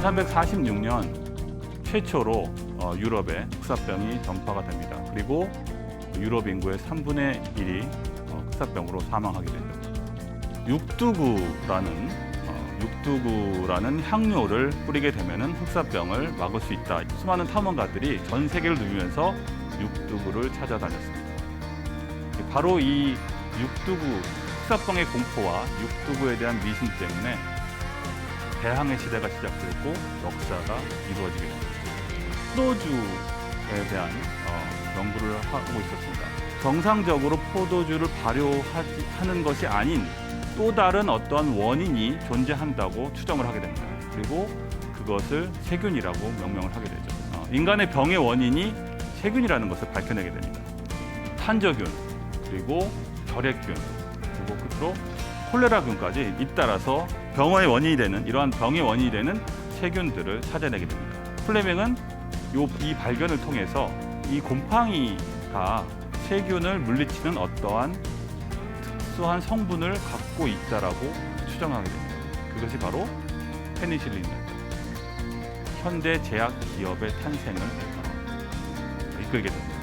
1346년 최초로 유럽에 흑사병이 전파가 됩니다. 그리고 유럽 인구의 3분의 1이 흑사병으로 사망하게 되죠. 육두구라는 향료를 뿌리게 되면은 흑사병을 막을 수 있다. 수많은 탐험가들이 전 세계를 누비면서 육두구를 찾아다녔습니다. 바로 이 육두구, 흑사병의 공포와 육두구에 대한 미신 때문에 대항해 시대가 시작되고 역사가 이루어지게 됩니다. 포도주에 대한 연구를 하고 있었습니다. 정상적으로 포도주를 발효하는 것이 아닌 또 다른 어떠한 원인이 존재한다고 추정을 하게 됩니다. 그리고 그것을 세균이라고 명명을 하게 되죠. 인간의 병의 원인이 세균이라는 것을 밝혀내게 됩니다. 탄저균, 그리고 결핵균, 그리고 끝으로 콜레라균까지 잇따라서 병의 원인이 되는, 이러한 병의 원인이 되는 세균들을 찾아내게 됩니다. 플레밍은 이 발견을 통해서 이 곰팡이가 세균을 물리치는 어떠한 특수한 성분을 갖고 있다라고 추정하게 됩니다. 그것이 바로 페니실린이었죠. 현대 제약 기업의 탄생을 이끌게 됩니다.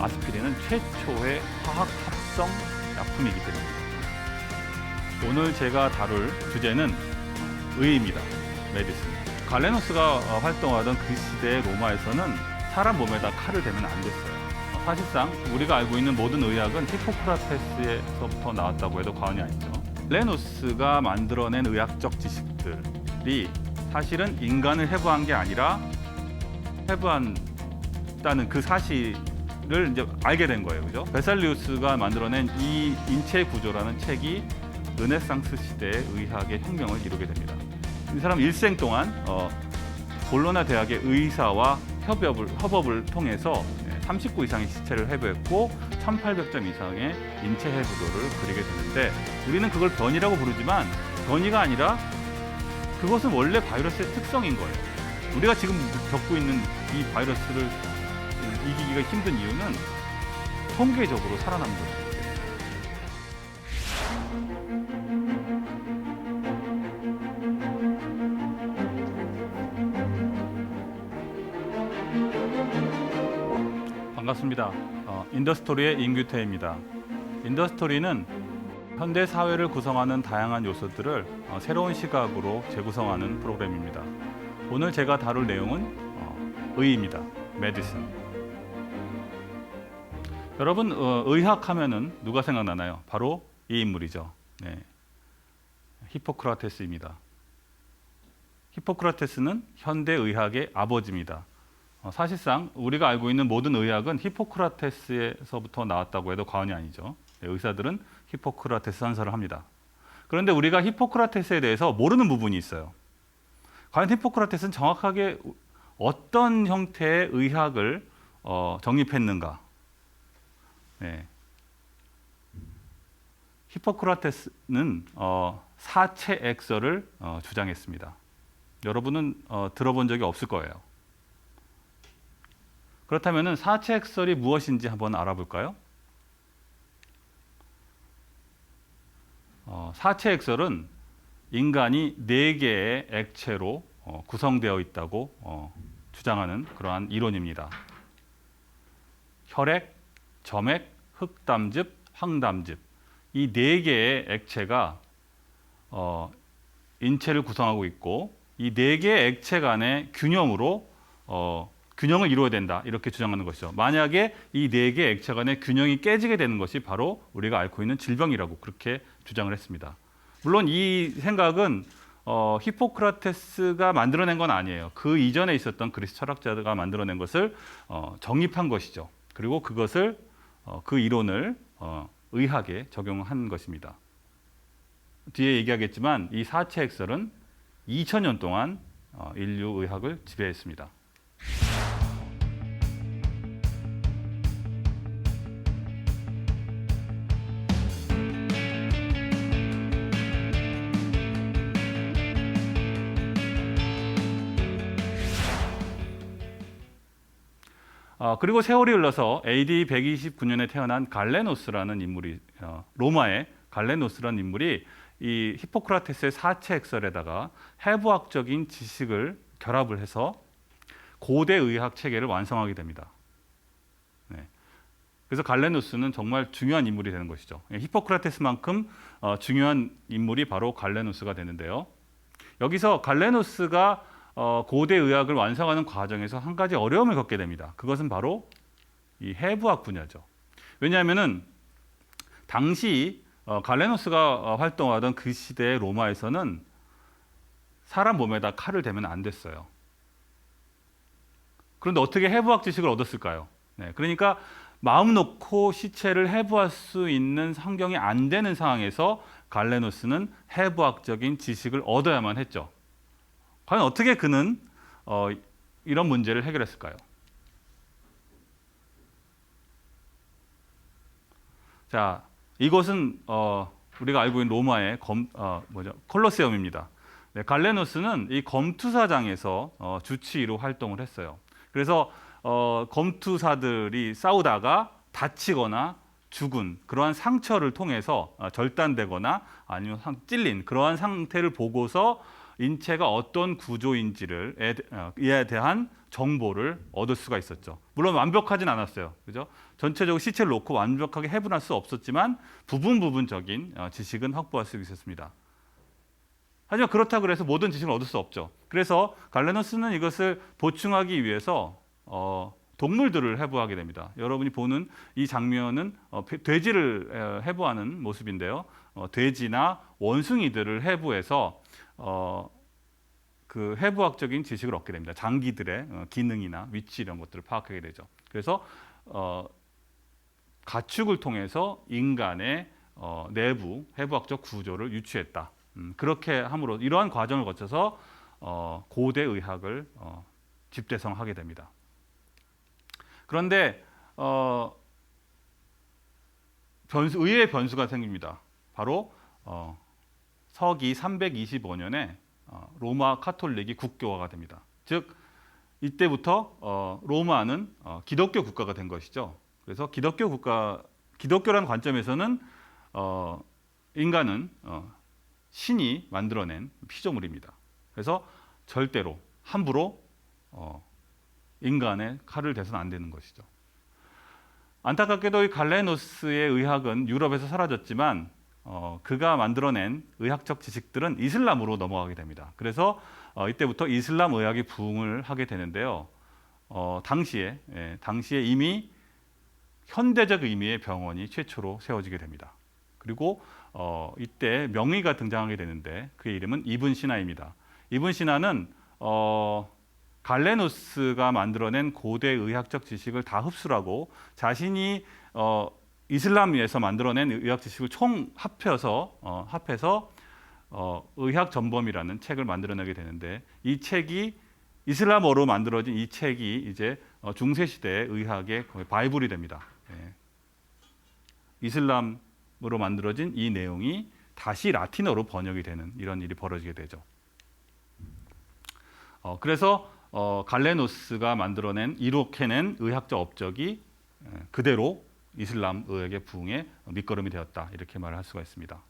아스피린은 최초의 화학 합성 약품이기 때문입니다. 오늘 제가 다룰 주제는 의입니다. 메디슨. 갈레노스가 활동하던 그 시대의 로마에서는 사람 몸에다 칼을 대면 안 됐어요. 사실상 우리가 알고 있는 모든 의학은 히포크라테스에서부터 나왔다고 해도 과언이 아니죠. 레노스가 만들어낸 의학적 지식들이 사실은 인간을 해부한 게 아니라 해부한다는 그 사실을 이제 알게 된 거예요. 그죠? 베살리우스가 만들어낸 이 인체 구조라는 책이 르네상스 시대의 의학의 혁명을 이루게 됩니다. 이 사람 일생 동안 볼로나 대학의 의사와 협업을 통해서 39 이상의 시체를 해부했고 1800점 이상의 인체 해부도를 그리게 되는데, 우리는 그걸 변이라고 부르지만 변이가 아니라 그것은 원래 바이러스의 특성인 거예요. 우리가 지금 겪고 있는 이 바이러스를 이기기가 힘든 이유는 통계적으로 살아남는 거예요. 반갑습니다. 인더스토리의 임규태입니다. 인더스토리는 현대 사회를 구성하는 다양한 요소들을 새로운 시각으로 재구성하는 프로그램입니다. 오늘 제가 다룰 내용은 의입니다. 메디슨. 여러분, 의학하면은 누가 생각나나요? 바로 이 인물이죠. 네. 히포크라테스입니다. 히포크라테스는 현대 의학의 아버지입니다. 사실상 우리가 알고 있는 모든 의학은 히포크라테스에서부터 나왔다고 해도 과언이 아니죠. 의사들은 히포크라테스 한설을 합니다. 그런데 우리가 히포크라테스에 대해서 모르는 부분이 있어요. 과연 히포크라테스는 정확하게 어떤 형태의 의학을 정립했는가? 네. 히포크라테스는 사체액설을 주장했습니다. 여러분은 들어본 적이 없을 거예요. 그렇다면 사체액설이 무엇인지 한번 알아볼까요? 사체액설은 인간이 4개의 액체로 구성되어 있다고 주장하는 그러한 이론입니다. 혈액, 점액, 흑담즙, 황담즙, 이 4개의 액체가 인체를 구성하고 있고, 이 4개의 액체 간의 균형으로 균형을 이루어야 된다, 이렇게 주장하는 것이죠. 만약에 이 4개의 액체 간의 균형이 깨지게 되는 것이 바로 우리가 앓고 있는 질병이라고 그렇게 주장을 했습니다. 물론 이 생각은 히포크라테스가 만들어낸 건 아니에요. 그 이전에 있었던 그리스 철학자가 만들어낸 것을 정립한 것이죠. 그리고 그것을 그 이론을 의학에 적용한 것입니다. 뒤에 얘기하겠지만 이 사체액설은 2000년 동안 인류 의학을 지배했습니다. 그리고 세월이 흘러서 AD 129년에 태어난 갈레노스라는 인물이 로마의 갈레노스라는 인물이 이 히포크라테스의 사체 액설에다가 해부학적인 지식을 결합을 해서 고대 의학 체계를 완성하게 됩니다. 네. 그래서 갈레누스는 정말 중요한 인물이 되는 것이죠. 히포크라테스만큼 중요한 인물이 바로 갈레누스가 되는데요. 여기서 갈레누스가 고대 의학을 완성하는 과정에서 한 가지 어려움을 겪게 됩니다. 그것은 바로 이 해부학 분야죠. 왜냐하면은 당시 갈레누스가 활동하던 그 시대의 로마에서는 사람 몸에다 칼을 대면 안 됐어요. 그런데 어떻게 해부학 지식을 얻었을까요? 네, 그러니까 마음 놓고 시체를 해부할 수 있는 환경이 안 되는 상황에서 갈레누스는 해부학적인 지식을 얻어야만 했죠. 과연 어떻게 그는 이런 문제를 해결했을까요? 자, 이것은 우리가 알고 있는 로마의 콜로세움입니다. 네, 갈레누스는 이 검투사장에서 주치의로 활동을 했어요. 그래서 검투사들이 싸우다가 다치거나 죽은 그러한 상처를 통해서 절단되거나 아니면 찔린 그러한 상태를 보고서 인체가 어떤 구조인지를 이에 대한 정보를 얻을 수가 있었죠. 물론 완벽하진 않았어요. 그죠? 전체적으로 시체를 놓고 완벽하게 해분할 수 없었지만 부분적인 지식은 확보할 수 있었습니다. 하지만 그렇다고 해서 모든 지식을 얻을 수 없죠. 그래서 갈레누스는 이것을 보충하기 위해서 동물들을 해부하게 됩니다. 여러분이 보는 이 장면은 돼지를 해부하는 모습인데요. 돼지나 원숭이들을 해부해서 그 해부학적인 지식을 얻게 됩니다. 장기들의 기능이나 위치 이런 것들을 파악하게 되죠. 그래서 가축을 통해서 인간의 내부 해부학적 구조를 유추했다. 그렇게 함으로 이러한 과정을 거쳐서 고대 의학을 집대성하게 됩니다. 그런데 의외의 변수가 생깁니다. 바로 서기 325년에 로마 카톨릭이 국교화가 됩니다. 즉 이때부터 로마는 기독교 국가가 된 것이죠. 그래서 기독교라는 관점에서는 인간은 신이 만들어낸 피조물입니다. 그래서 절대로 함부로 인간의 칼을 대서는 안 되는 것이죠. 안타깝게도 이 갈레누스의 의학은 유럽에서 사라졌지만 그가 만들어낸 의학적 지식들은 이슬람으로 넘어가게 됩니다. 그래서 이때부터 이슬람 의학이 부흥을 하게 되는데요. 당시에 이미 현대적 의미의 병원이 최초로 세워지게 됩니다. 그리고 이때 명의가 등장하게 되는데 그의 이름은 이븐 시나입니다. 이븐 시나는 갈레누스가 만들어낸 고대 의학적 지식을 다 흡수하고 자신이 이슬람에서 만들어낸 의학 지식을 총 합해서 의학 전범이라는 책을 만들어내게 되는데 이 책이 이슬람어로 만들어진 이 책이 이제 중세 시대의 의학의 거의 바이블이 됩니다. 예. 이슬람으로 만들어진 이 내용이 다시 라틴어로 번역이 되는 이런 일이 벌어지게 되죠. 그래서 갈레누스가 만들어낸 이룩해낸 의학적 업적이 그대로 이슬람 의학의 부흥의 밑거름이 되었다 이렇게 말을 할 수가 있습니다.